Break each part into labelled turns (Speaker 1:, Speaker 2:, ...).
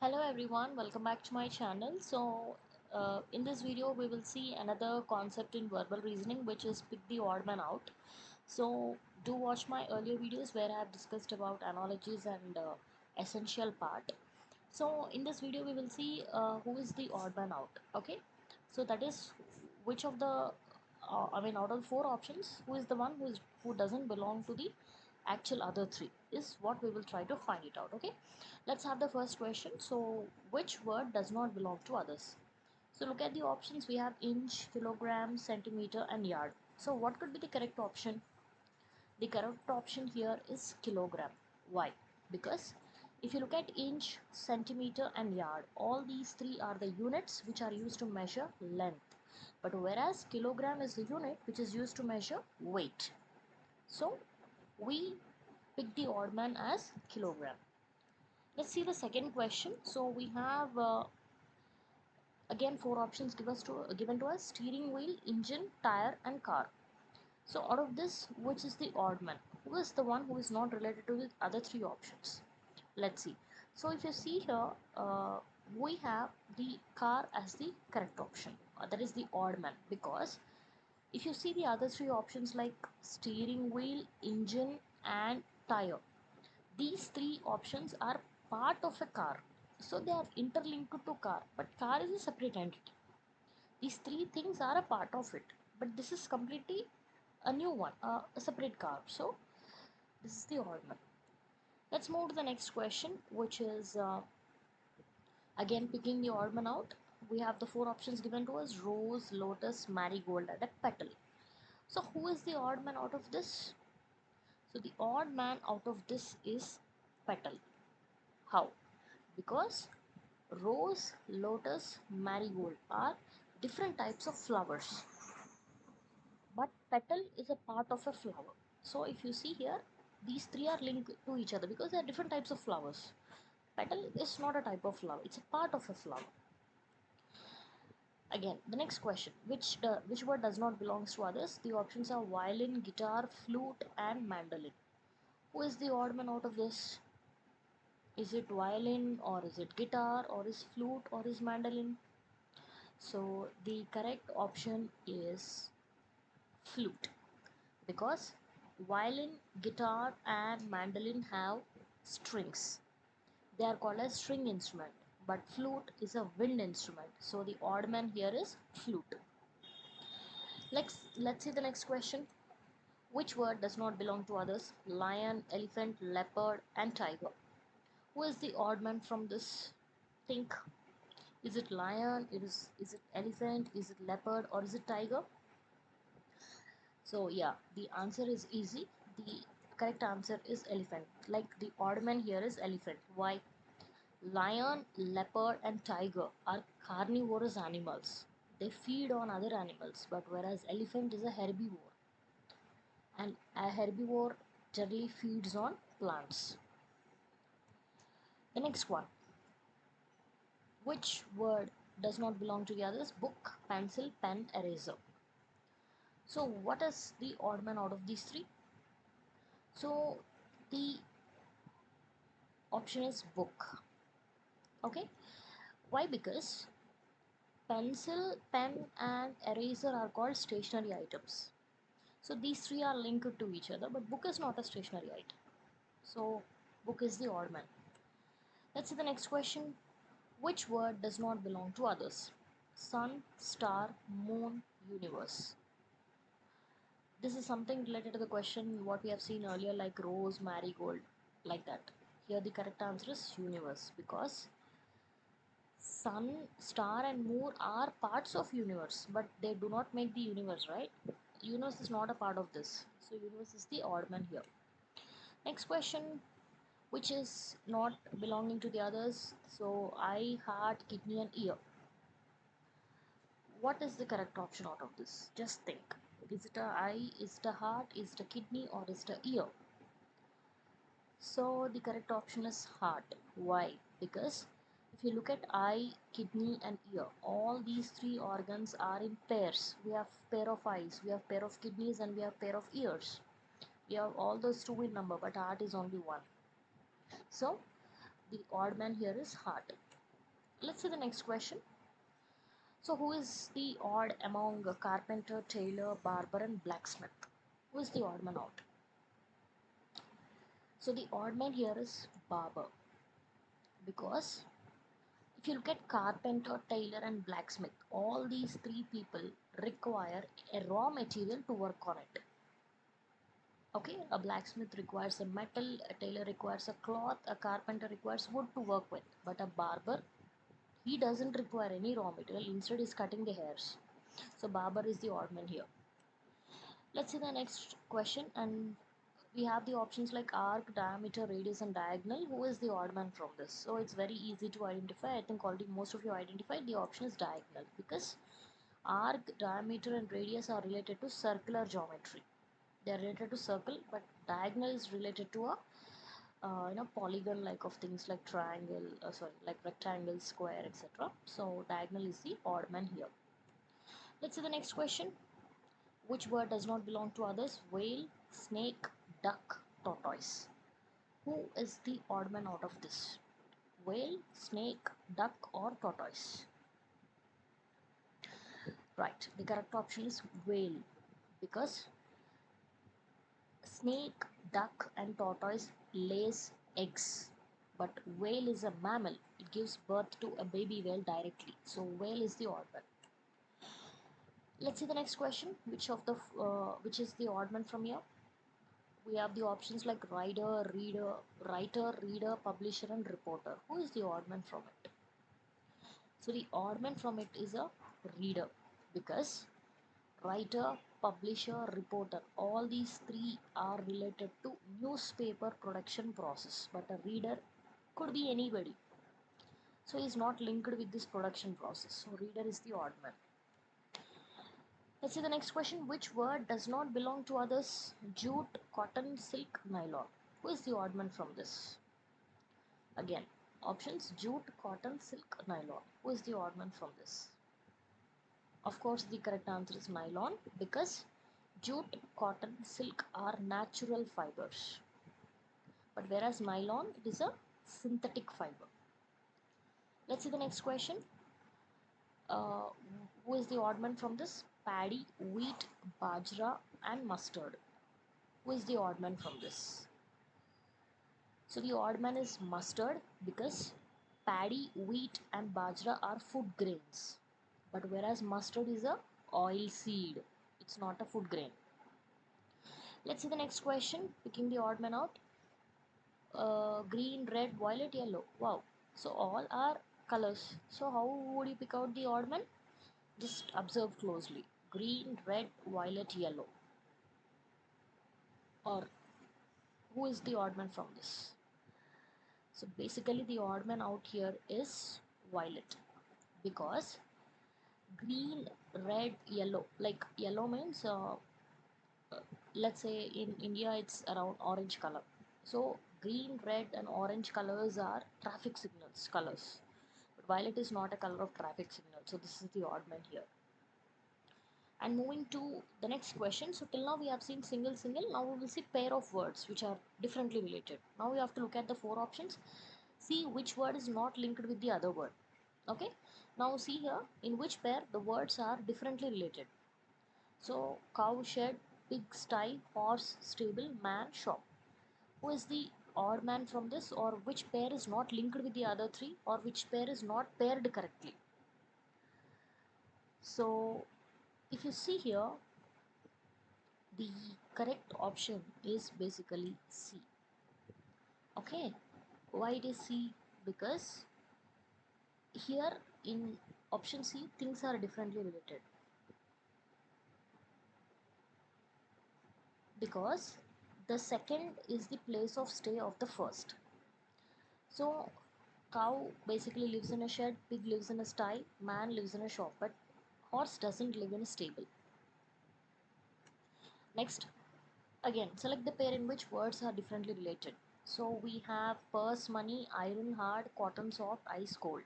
Speaker 1: Hello everyone, welcome back to my channel. In this video we will see another concept in verbal reasoning, which is pick the odd man out. So do watch my earlier videos where I have discussed about analogies and essential part. So in this video we will see who is the odd man out. Okay, so that is which of the out of four options, who is the one who doesn't belong to the actual other three is what we will try to find it out. Okay, let's have the first question. So which word does not belong to others? So look at the options. We have inch, kilogram, centimeter and yard. So what could be the correct option? The correct option here is kilogram. Why? Because if you look at inch, centimeter and yard, all these three are the units which are used to measure length. But whereas kilogram is the unit which is used to measure weight. So we pick the odd man as kilogram. Let's see the second question. So we have again four options given to us: steering wheel, engine, tire and car. So out of this, which is the odd man? Who is the one who is not related to the other three options? Let's see. So if you see here, we have the car as the correct option. That is the odd man, because if you see the other three options like steering wheel, engine and tire, these three options are part of a car. So they are interlinked to car, but car is a separate entity. These three things are a part of it, but this is completely a new one, a separate car. So this is the odd one. Let's move to the next question, which is again picking the odd man out. We have the four options given to us: rose, lotus, marigold and a petal. So who is the odd man out of this? So the odd man out of this is petal. How? Because rose, lotus, marigold are different types of flowers, but petal is a part of a flower. So if you see here, these three are linked to each other because they are different types of flowers. Petal is not a type of flower, it's a part of a flower. Again, the next question: which word does not belongs to others? The options are violin, guitar, flute and mandolin. Who is the odd man out of this? Is it violin, or is it guitar, or is flute, or is mandolin? So the correct option is flute, because violin, guitar and mandolin have strings. They are called as string instrument, but flute is a wind instrument. So the odd man here is flute. Let's see the next question. Which word does not belong to others? Lion, elephant, leopard and tiger. Who is the odd man from this? Think. Is it lion? Is it elephant? Is it leopard or is it tiger? So yeah, the answer is easy. The correct answer is elephant. Like the odd man here is elephant. Why? Lion, leopard and tiger are carnivorous animals. They feed on other animals, but whereas elephant is a herbivore, and a herbivore generally feeds on plants. The next one: which word does not belong to the others? Book, pencil, pen, eraser. So what is the odd man out of these three? So the option is book. Okay, why? Because pencil, pen and eraser are called stationary items. So these three are linked to each other, but book is not a stationary item. So book is the odd man. Let's see the next question. Which word does not belong to others? Sun, star, moon, universe. This is something related to the question what we have seen earlier, like rose, marigold, like that. Here the correct answer is universe, because sun, star and moon are parts of universe, but they do not make the universe, right? Universe is not a part of this. So universe is the odd man here. Next question: which is not belonging to the others? So eye, heart, kidney and ear. What is the correct option out of this? Just think. Is it a eye, is it a heart, is it a kidney or is it a ear? So the correct option is heart. Why? Because if you look at eye, kidney and ear, all these three organs are in pairs. We have pair of eyes, we have pair of kidneys and we have pair of ears. We have all those two in number, but heart is only one. So the odd man here is heart. Let's see the next question. So who is the odd among a carpenter, tailor, barber and blacksmith? Who is the odd man out? So the odd man here is barber, because if you look at carpenter, tailor and blacksmith, all these three people require a raw material to work on it. Okay, a blacksmith requires a metal, a tailor requires a cloth, a carpenter requires wood to work with. But a barber, he doesn't require any raw material, instead is cutting the hairs. So barber is the odd man here. Let's see the next question, and we have the options like arc, diameter, radius and diagonal. Who is the odd man from this? So it's very easy to identify. I think already most of you identified. The option is diagonal, because arc, diameter and radius are related to circular geometry. They are related to circle, but diagonal is related to a polygon like of things like triangle, like rectangle, square, etc. So diagonal is the odd man here. Let's see the next question. Which word does not belong to others? Whale, snake, duck, tortoise. Who is the odd man out of this? Whale, snake, duck or tortoise? Right, the correct option is whale, because snake, duck and tortoise lays eggs, but whale is a mammal. It gives birth to a baby whale directly. So whale is the odd man. Let's see the next question. Which is the odd man from here? We have the options like writer, reader, publisher and reporter. Who is the odd man from it? So the odd man from it is a reader, because writer, publisher, reporter, all these three are related to newspaper production process, but a reader could be anybody. So he is not linked with this production process. So reader is the odd man. Let's see the next question. Which word does not belong to others? Jute, cotton, silk, nylon. Who is the odd man from this? Again, options jute, cotton, silk, nylon. Who is the odd man from this? Of course, the correct answer is nylon, because jute, cotton, silk are natural fibers. But whereas nylon, it is a synthetic fiber. Let's see the next question. Uh, who is the odd man from this? Paddy, wheat, bajra and mustard. Who is the odd man from this? So the odd man is mustard, because paddy, wheat and bajra are food grains. But whereas mustard is a oil seed. It's not a food grain. Let's see the next question. Picking the odd man out. Green, red, violet, yellow. Wow. So all are colors. So how would you pick out the odd man? Just observe closely. Green, red, violet, yellow. Or who is the odd man from this? So basically the odd man out here is violet, because green, red, yellow. Like yellow means let's say in India it's around orange color. So green, red and orange colors are traffic signals colors. But violet is not a color of traffic signal. So this is the odd man here. And moving to the next question. So till now we have seen single single. Now we will see pair of words which are differently related. Now we have to look at the four options. See which word is not linked with the other word. Okay. Now see here in which pair the words are differently related. So cow, shed, pig, sty, horse, stable, man, shop. Who is the odd man from this, or which pair is not linked with the other three, or which pair is not paired correctly? So if you see here, the correct option is basically C. Okay, why it is C? Because here in option C things are differently related, because the second is the place of stay of the first. So cow basically lives in a shed, pig lives in a sty, man lives in a shop, but horse doesn't live in a stable. Next, again select the pair in which words are differently related. So we have purse, money, iron, hard, cotton, soft, ice, cold.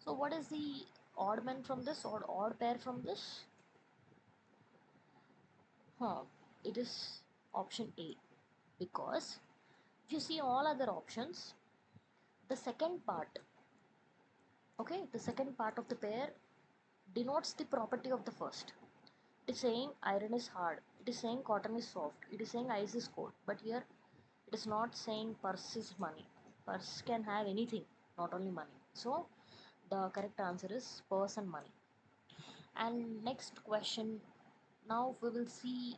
Speaker 1: So what is the odd man from this, or odd pair from this? It is option A, because if you see all other options, the second part Okay, the second part of the pair denotes the property of the first. It is saying iron is hard, it is saying cotton is soft, it is saying ice is cold, but here it is not saying purse is money. Purse can have anything, not only money. So the correct answer is purse and money. And next question, now we will see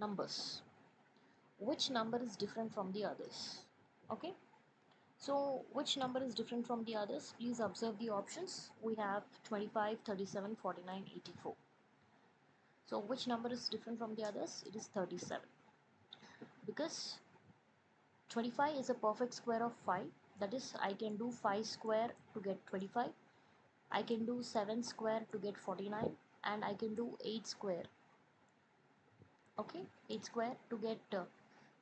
Speaker 1: numbers. Which number is different from the others? Okay, so which number is different from the others? Please observe the options. We have 25, 37, 49, 84. So which number is different from the others? It is 37, because 25 is a perfect square of 5. That is, I can do 5 square to get 25. I can do 7 square to get 49, and I can do 8 square. Okay, 8 square to get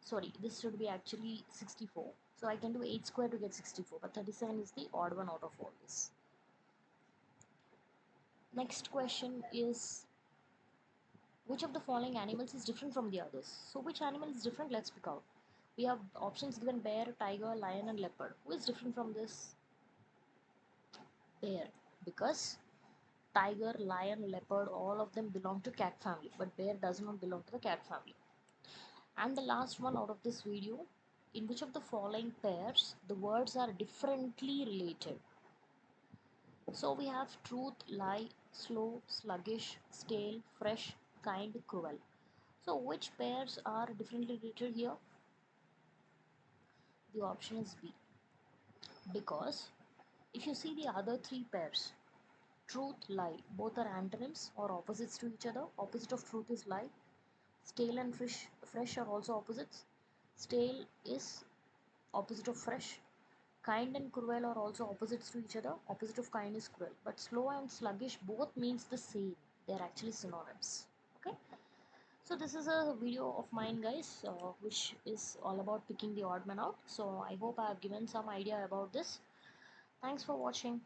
Speaker 1: sorry, this should be actually 64. So I can do 8 square to get 64, but 37 is the odd one out of all this. Next question is, which of the following animals is different from the others? So which animal is different? Let's pick out. We have options given: bear, tiger, lion and leopard. Who is different from this? Bear, because tiger, lion, leopard, all of them belong to cat family, but bear does not belong to the cat family. And the last one out of this video, in which of the following pairs the words are differently related? So we have truth, lie, slow, sluggish, stale, fresh, kind, cruel. So which pairs are differently related here? The option is B. Because if you see the other three pairs, truth, lie, both are antonyms or opposites to each other. Opposite of truth is lie. Stale and fresh are also opposites. Stale is opposite of fresh. Kind and cruel are also opposites to each other. Opposite of kind is cruel. But slow and sluggish both means the same. They are actually synonyms. Okay. So this is a video of mine, guys, which is all about picking the odd man out. So I hope I have given some idea about this. Thanks for watching.